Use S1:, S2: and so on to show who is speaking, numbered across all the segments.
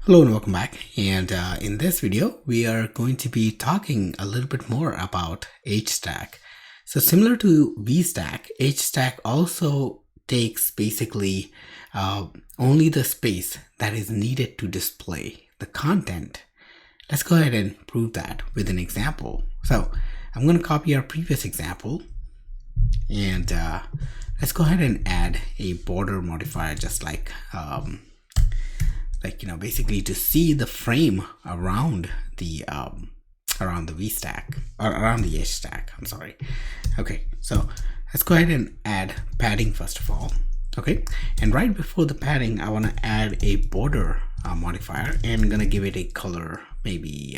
S1: Hello and welcome back, and in this video we are going to be talking a little bit more about HStack. So similar to VStack, HStack also takes basically only the space that is needed to display the content. Let's go ahead and prove that with an example. So I'm going to copy our previous example, and let's go ahead and add a border modifier, just like basically to see the frame around the VStack, or around the HStack. I'm sorry. Okay, so let's go ahead and add padding first of all. Okay, and right before the padding, I want to add a border modifier, and I'm gonna give it a color, maybe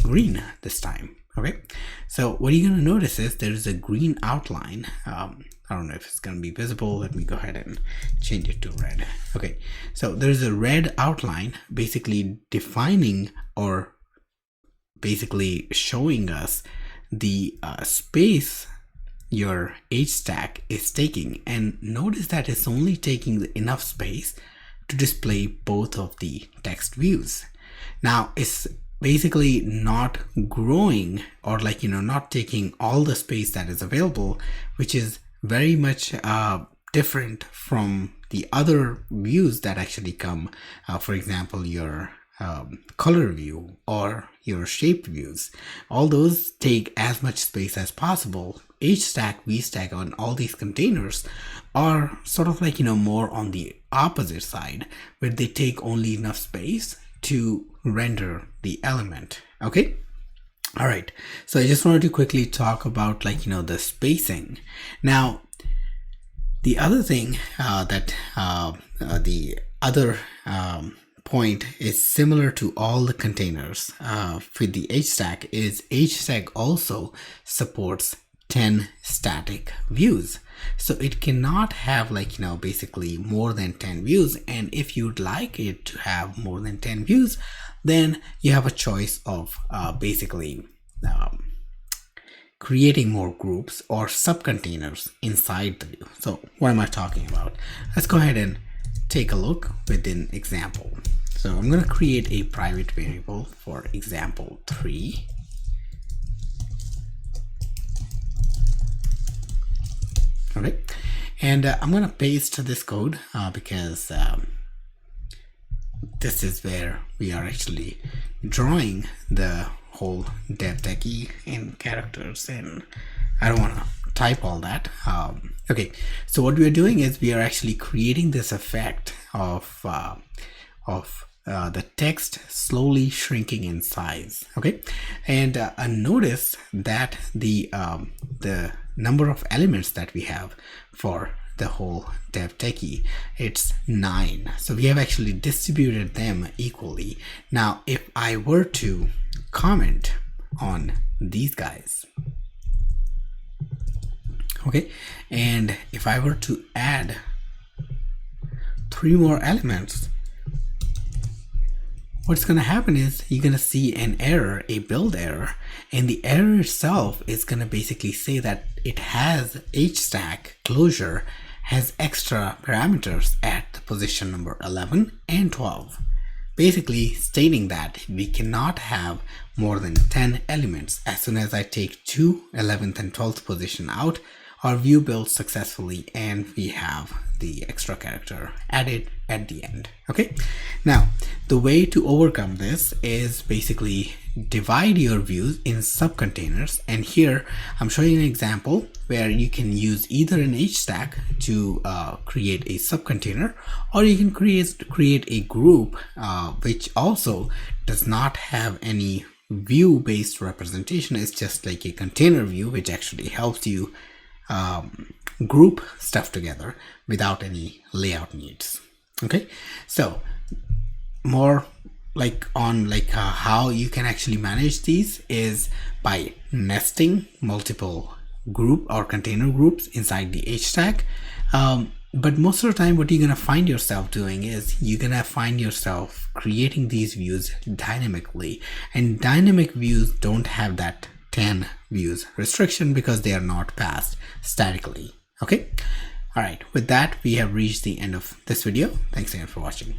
S1: green this time. Okay, so what you're gonna notice is there is a green outline. I don't know if it's going to be visible. Let me go ahead and change it to red. Okay, so there's a red outline basically defining, or basically showing us the space your HStack is taking. And notice that it's only taking enough space to display both of the text views. Now it's basically not growing, or not taking all the space that is available, which is very much different from the other views that actually come, for example, your color view or your shape views. All those take as much space as possible. HStack, VStack, and all these containers are sort of more on the opposite side, where they take only enough space to render the element. Okay. All right, so I just wanted to quickly talk about the spacing. Now, the other thing the other point is similar to all the containers with the HStack is HStack also supports 10 static views. So it cannot have basically more than 10 views. And if you'd like it to have more than 10 views, then you have a choice of basically creating more groups or subcontainers inside the view. So what am I talking about? Let's go ahead and take a look with an example. So I'm going to create a private variable for example 3. Okay, and I'm going to paste this code because this is where we are actually drawing the whole dev techie in characters, and I don't want to type all that. Okay, so what we are doing is we are actually creating this effect of the text slowly shrinking in size. Okay, and notice that the number of elements that we have for the whole dev techie, it's 9. So we have actually distributed them equally. Now if I were to comment on these guys, okay, and if I were to add 3 more elements, what's going to happen is you're going to see an error, a build error, and the error itself is going to basically say that it has HStack closure has extra parameters at the position number 11 and 12, basically stating that we cannot have more than 10 elements. As soon as I take 2 11th and 12th position out, our view builds successfully and we have the extra character added at the end. Okay, now the way to overcome this is basically divide your views in subcontainers, and here I'm showing an example where you can use either an HStack to create a subcontainer, or you can create a group which also does not have any view based representation. It's just like a container view, which actually helps you group stuff together without any layout needs. Okay, so more on how you can actually manage these is by nesting multiple group or container groups inside the HStack. But most of the time what you're going to find yourself doing is you're going to find yourself creating these views dynamically, and dynamic views don't have that 10 views restriction because they are not passed statically. Okay, all right, with that we have reached the end of this video. Thanks again for watching.